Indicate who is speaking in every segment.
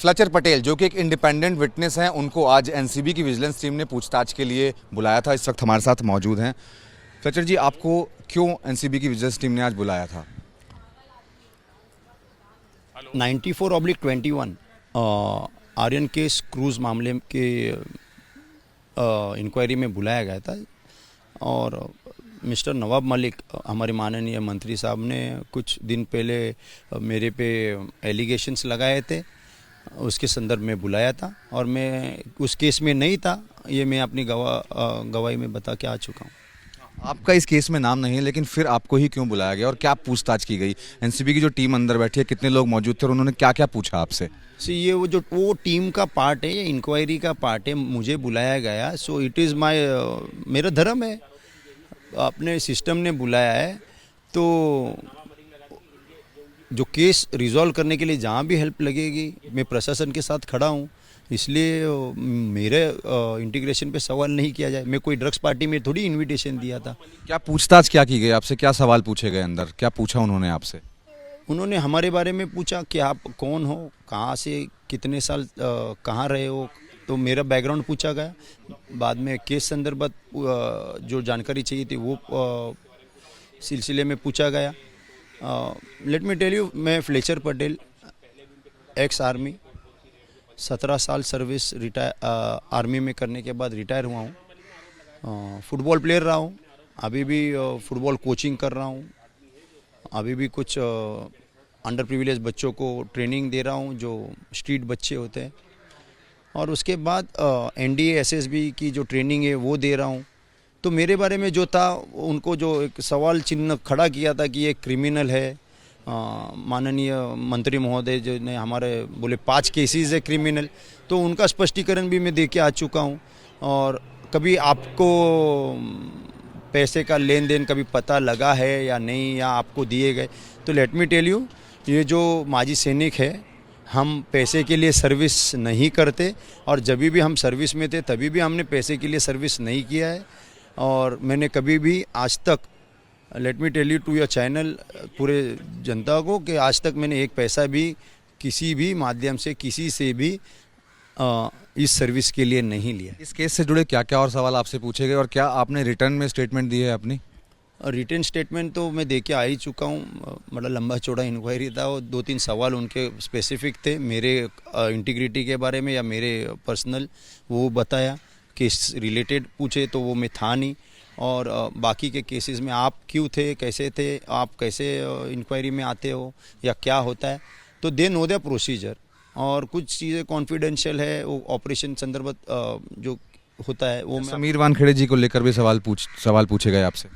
Speaker 1: Fletcher Patel जो कि एक इंडिपेंडेंट विटनेस हैं, उनको आज एनसीबी की विजिलेंस टीम ने पूछताछ के लिए बुलाया था। इस वक्त हमारे साथ मौजूद हैं। फ्लेचर जी, आपको क्यों एनसीबी की विजिलेंस टीम ने आज बुलाया था?
Speaker 2: 94/21 आर्यन केस क्रूज मामले के इंक्वायरी में बुलाया गया था और मिस्टर नवाब मलिक हमारे माननीय मंत्री साहब ने कुछ दिन पहले मेरे पे एलिगेशंस लगाए थे, उसके संदर्भ में बुलाया था और मैं उस केस में नहीं था। ये मैं अपनी गवाही में बता के आ चुका हूँ।
Speaker 1: आपका इस केस में नाम नहीं है, लेकिन फिर आपको ही क्यों बुलाया गया और क्या पूछताछ की गई? एनसीबी की जो टीम अंदर बैठी है, कितने लोग मौजूद थे और उन्होंने क्या क्या पूछा आपसे?
Speaker 2: ये वो टीम का पार्ट है, ये इंक्वायरी का पार्ट है, मुझे बुलाया गया। सो इट इज़ माय मेरा धर्म है, अपने सिस्टम ने बुलाया है तो जो केस रिजॉल्व करने के लिए जहाँ भी हेल्प लगेगी मैं प्रशासन के साथ खड़ा हूँ। इसलिए मेरे इंटीग्रेशन पे सवाल नहीं किया जाए। मैं कोई ड्रग्स पार्टी में थोड़ी इनविटेशन दिया था।
Speaker 1: क्या पूछताछ क्या की गई आपसे? क्या सवाल पूछे गए अंदर? क्या पूछा उन्होंने आपसे?
Speaker 2: उन्होंने हमारे बारे में पूछा कि आप कौन हो, कहाँ से, कितने साल कहाँ रहे हो, तो मेरा बैकग्राउंड पूछा गया। बाद में केस संदर्भत जो जानकारी चाहिए थी वो सिलसिले में पूछा गया। लेट मी टेल यू, मैं फ्लेचर पटेल, एक्स आर्मी, 17 साल सर्विस आर्मी में करने के बाद रिटायर हुआ हूँ। फुटबॉल प्लेयर रहा हूँ, अभी भी फुटबॉल कोचिंग कर रहा हूँ। अभी भी कुछ अंडर प्रिविलेज बच्चों को ट्रेनिंग दे रहा हूँ जो स्ट्रीट बच्चे होते हैं। और उसके बाद एनडीए एसएसबी की जो ट्रेनिंग है वो दे रहा हूँ। तो मेरे बारे में जो था, उनको जो एक सवाल चिन्ह खड़ा किया था कि ये क्रिमिनल है, माननीय मंत्री महोदय जो ने हमारे बोले 5 केसेस है क्रिमिनल, तो उनका स्पष्टीकरण भी मैं दे के आ चुका हूँ। और कभी आपको पैसे का लेन देन कभी पता लगा है या नहीं, या आपको दिए गए, तो लेट मी टेल यू, ये जो माजी सैनिक है, हम पैसे के लिए सर्विस नहीं करते और जब भी हम सर्विस में थे तभी भी हमने पैसे के लिए सर्विस नहीं किया है। और मैंने कभी भी आज तक, let me tell you to your channel, पूरे जनता को, कि आज तक मैंने एक पैसा भी किसी भी माध्यम से किसी से भी इस सर्विस के लिए नहीं लिया।
Speaker 1: इस केस से जुड़े क्या क्या और सवाल आपसे पूछे गए और क्या आपने रिटर्न में स्टेटमेंट दी है अपनी?
Speaker 2: रिटर्न स्टेटमेंट तो मैं दे के आ ही चुका हूँ। बड़ा लंबा चौड़ा इंक्वायरी था और 2-3 सवाल उनके स्पेसिफिक थे मेरे इंटीग्रिटी के बारे में या मेरे पर्सनल, वो बताया। केस रिलेटेड पूछे तो वो मैं था नहीं। और बाकी के केसेस में आप क्यों थे, कैसे थे, आप कैसे इंक्वायरी में आते हो या क्या होता है, तो दे नो द प्रोसीजर। और कुछ चीज़ें कॉन्फिडेंशियल है, वो ऑपरेशन संदर्भ जो होता है वो।
Speaker 1: समीर वानखेड़े जी को लेकर भी सवाल पूछे गए आपसे?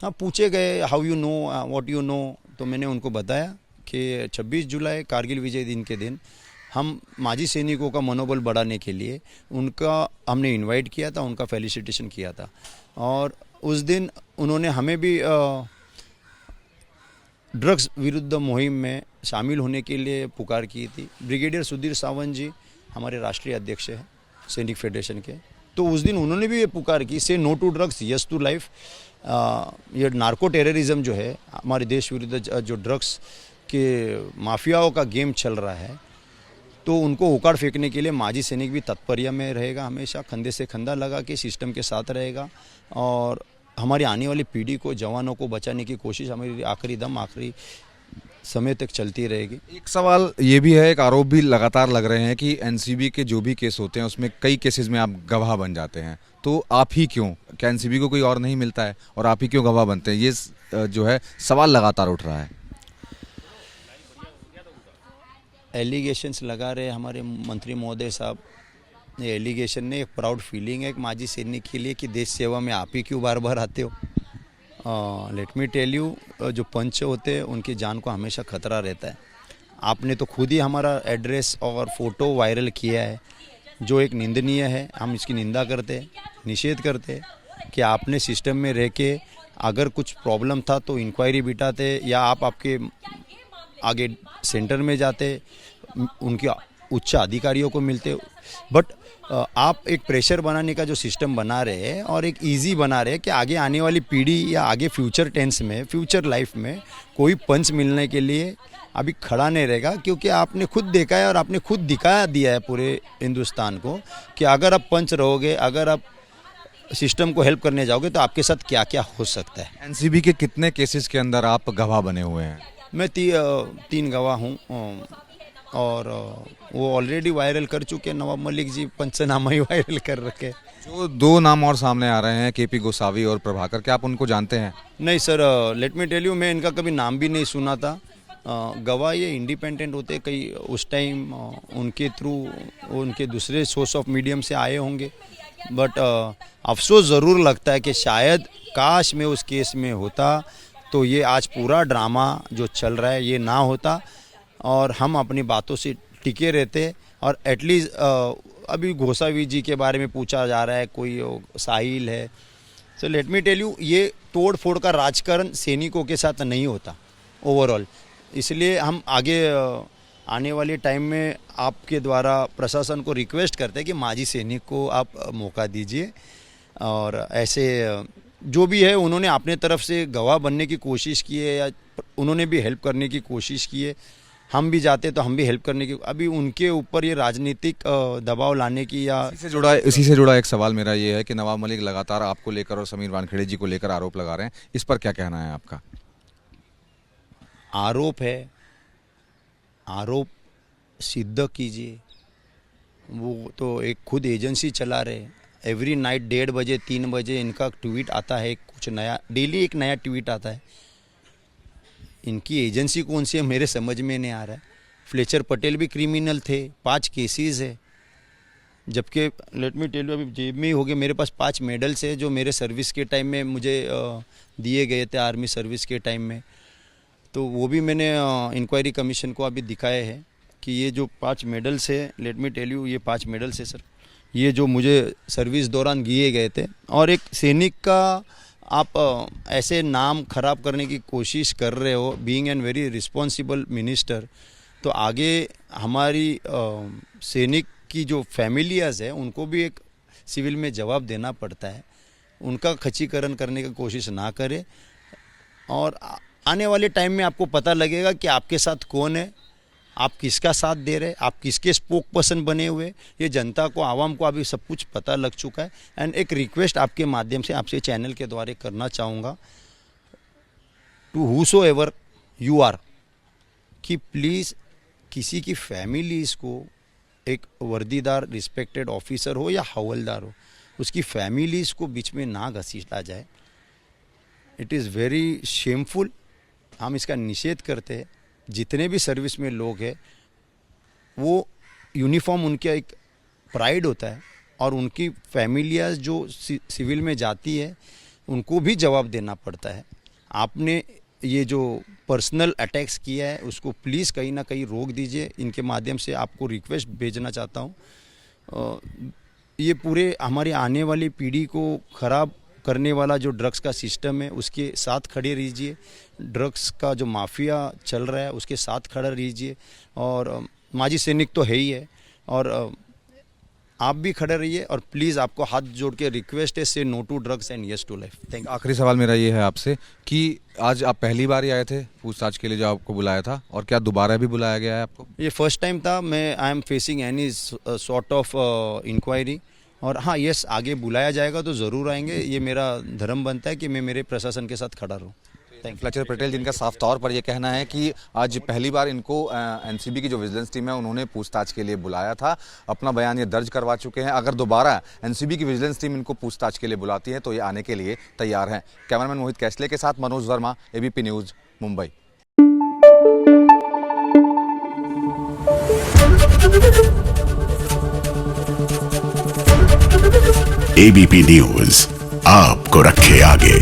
Speaker 2: हाँ, पूछे गए, how you know, what you know, तो मैंने उनको बताया कि 26 जुलाई कारगिल विजय दिन के दिन हम माजी सैनिकों का मनोबल बढ़ाने के लिए उनका हमने इनवाइट किया था, उनका फेलिसिटेशन किया था। और उस दिन उन्होंने हमें भी ड्रग्स विरुद्ध मुहिम में शामिल होने के लिए पुकार की थी। ब्रिगेडियर सुधीर सावंत जी हमारे राष्ट्रीय अध्यक्ष हैं सैनिक फेडरेशन के, तो उस दिन उन्होंने भी ये पुकार की, say no to drugs, yes to life. ये नार्को टेररिज्म जो है, हमारे देश विरुद्ध जो ड्रग्स के माफियाओं का गेम चल रहा है, तो उनको उखाड़ फेंकने के लिए माजी सैनिक भी तत्पर्य में रहेगा, हमेशा कंधे से कंधा लगा के सिस्टम के साथ रहेगा। और हमारी आने वाली पीढ़ी को, जवानों को बचाने की कोशिश हमारी आखिरी दम, आखिरी समय तक चलती रहेगी।
Speaker 1: एक सवाल ये भी है, एक आरोप भी लगातार लग रहे हैं कि एनसीबी के जो भी केस होते हैं उसमें कई केसेस में आप गवाह बन जाते हैं, तो आप ही क्यों? क्या एनसीबी को कोई और नहीं मिलता है और आप ही क्यों गवाह बनते हैं? ये जो है सवाल लगातार उठ रहा है।
Speaker 2: एलिगेशंस लगा रहे हमारे मंत्री महोदय साहब। ये एलिगेशन ने एक प्राउड फीलिंग है एक माजी सैनिक के लिए कि देश सेवा में आप ही क्यों बार बार आते हो। लेट मी टेल यू, जो पंच होते हैं उनकी जान को हमेशा खतरा रहता है। आपने तो खुद ही हमारा एड्रेस और फोटो वायरल किया है, जो एक निंदनीय है। हम इसकी निंदा करते, निषेध करते कि आपने सिस्टम में रह के अगर कुछ प्रॉब्लम था तो इंक्वायरी बिठाते, या आप आपके आगे सेंटर में जाते, उनकी उच्च अधिकारियों को मिलते, बट आप एक प्रेशर बनाने का जो सिस्टम बना रहे हैं और एक इजी बना रहे हैं कि आगे आने वाली पीढ़ी या आगे फ्यूचर टेंस में, फ्यूचर लाइफ में कोई पंच मिलने के लिए अभी खड़ा नहीं रहेगा, क्योंकि आपने खुद देखा है और आपने खुद दिखा दिया है पूरे हिंदुस्तान को कि अगर आप पंच रहोगे, अगर आप सिस्टम को हेल्प करने जाओगे तो आपके साथ क्या क्या हो सकता है।
Speaker 1: एनसीबी के कितने केसेस के अंदर आप गवाह बने हुए हैं?
Speaker 2: मैं 3 गवाह हूँ और वो ऑलरेडी वायरल कर चुके हैं। नवाब मलिक जी पंचनामा ही वायरल कर रखे।
Speaker 1: जो 2 नाम और सामने आ रहे हैं, केपी गोसावी और प्रभाकर, क्या आप उनको जानते हैं?
Speaker 2: नहीं sir, let me tell you, मैं इनका कभी नाम भी नहीं सुना था। गवाह ये इंडिपेंडेंट होते, कई उस टाइम उनके थ्रू उनके दूसरे सोर्स ऑफ मीडियम से आए होंगे, बट अफसोस ज़रूर लगता है कि शायद काश मैं उस केस में होता तो ये आज पूरा ड्रामा जो चल रहा है ये ना होता और हम अपनी बातों से टिके रहते। और एटलीस्ट अभी गोसावी जी के बारे में पूछा जा रहा है, कोई साहिल है। So let me tell you, ये तोड़ फोड़ का राजकारण सैनिकों के साथ नहीं होता ओवरऑल। इसलिए हम आगे आने वाले टाइम में आपके द्वारा प्रशासन को रिक्वेस्ट करते हैं कि माजी सैनिक को आप मौका दीजिए, और ऐसे जो भी है उन्होंने अपने तरफ से गवाह बनने की कोशिश की है या उन्होंने भी हेल्प करने की कोशिश की है। हम भी जाते तो हम भी हेल्प करने की, अभी उनके ऊपर ये राजनीतिक दबाव लाने की या
Speaker 1: इसी से जुड़ा एक सवाल मेरा ये है कि नवाब मलिक लगातार आपको लेकर और समीर वानखेड़े जी को लेकर आरोप लगा रहे हैं, इस पर क्या कहना है आपका?
Speaker 2: आरोप है, आरोप सिद्ध कीजिए। वो तो एक खुद एजेंसी चला रहे, एवरी नाइट 1:30 बजे 3 बजे इनका ट्वीट आता है, कुछ नया, डेली एक नया ट्वीट आता है। इनकी एजेंसी कौन सी है मेरे समझ में नहीं आ रहा है। फ्लेचर पटेल भी क्रिमिनल थे, 5 केसेस है, जबकि लेट मी टेल यू अभी जेब में ही हो गए मेरे पास 5 मेडल्स है जो मेरे सर्विस के टाइम में मुझे दिए गए थे, आर्मी सर्विस के टाइम में। तो वो भी मैंने इंक्वायरी कमीशन को अभी दिखाए हैं कि ये जो 5 मेडल्स है, लेट मी टेल यू, ये 5 मेडल्स है सर, ये जो मुझे सर्विस दौरान दिए गए थे। और एक सैनिक का आप ऐसे नाम खराब करने की कोशिश कर रहे हो, being an very responsible minister, तो आगे हमारी सैनिक की जो फैमिलियाज़ है उनको भी एक सिविल में जवाब देना पड़ता है। उनका खच्चीकरण करने की कोशिश ना करें, और आने वाले टाइम में आपको पता लगेगा कि आपके साथ कौन है, आप किसका साथ दे रहे, आप किसके स्पोक पर्सन बने हुए। ये जनता को, आवाम को अभी सब कुछ पता लग चुका है। एंड एक रिक्वेस्ट आपके माध्यम से आपसे चैनल के द्वारा करना चाहूँगा टू हूसो एवर यू आर, कि प्लीज़ किसी की फैमिलीज़ को, एक वर्दीदार रिस्पेक्टेड ऑफिसर हो या हवलदार हो, उसकी फैमिलीज़ को बीच में ना घसीटा जाए। It is very shameful. हम इसका निषेध करते हैं। जितने भी सर्विस में लोग हैं, वो यूनिफॉर्म उनका एक प्राइड होता है, और उनकी फैमिलियाँ जो सिविल में जाती है उनको भी जवाब देना पड़ता है। आपने ये जो पर्सनल अटैक्स किया है उसको प्लीज़ कहीं ना कहीं रोक दीजिए। इनके माध्यम से आपको रिक्वेस्ट भेजना चाहता हूँ। ये पूरे हमारी आने वाली पीढ़ी को ख़राब करने वाला जो ड्रग्स का सिस्टम है उसके साथ खड़े रहिए। ड्रग्स का जो माफिया चल रहा है उसके साथ खड़ा रहिए, और माजी सैनिक तो है ही है, और आप भी खड़े रहिए। और प्लीज़ आपको हाथ जोड़ के रिक्वेस्ट है, say no to drugs and yes to life. Thank you.
Speaker 1: आखिरी सवाल मेरा ये है आपसे कि आज आप पहली बार ही आए थे पूछताछ के लिए जो आपको बुलाया था, और क्या दोबारा भी बुलाया गया है आपको?
Speaker 2: ये फर्स्ट टाइम था। मैं I am facing any sort of inquiry, और हाँ यस, आगे बुलाया जाएगा तो ज़रूर आएंगे। ये मेरा धर्म बनता है कि मैं मेरे प्रशासन के साथ खड़ा रहूँ।
Speaker 1: फ्लेचर पटेल, जिनका साफ तौर पर यह कहना है कि आज पहली बार इनको एनसीबी की जो विजिलेंस टीम है उन्होंने पूछताछ के लिए बुलाया था, अपना बयान ये दर्ज करवा चुके हैं। अगर दोबारा एनसीबी की विजिलेंस टीम इनको पूछताछ के लिए बुलाती है तो ये आने के लिए तैयार हैं। कैमरामैन मोहित कैसले के साथ Manoj Verma, ABP news, Mumbai.
Speaker 3: ABP news आपको रखे आगे।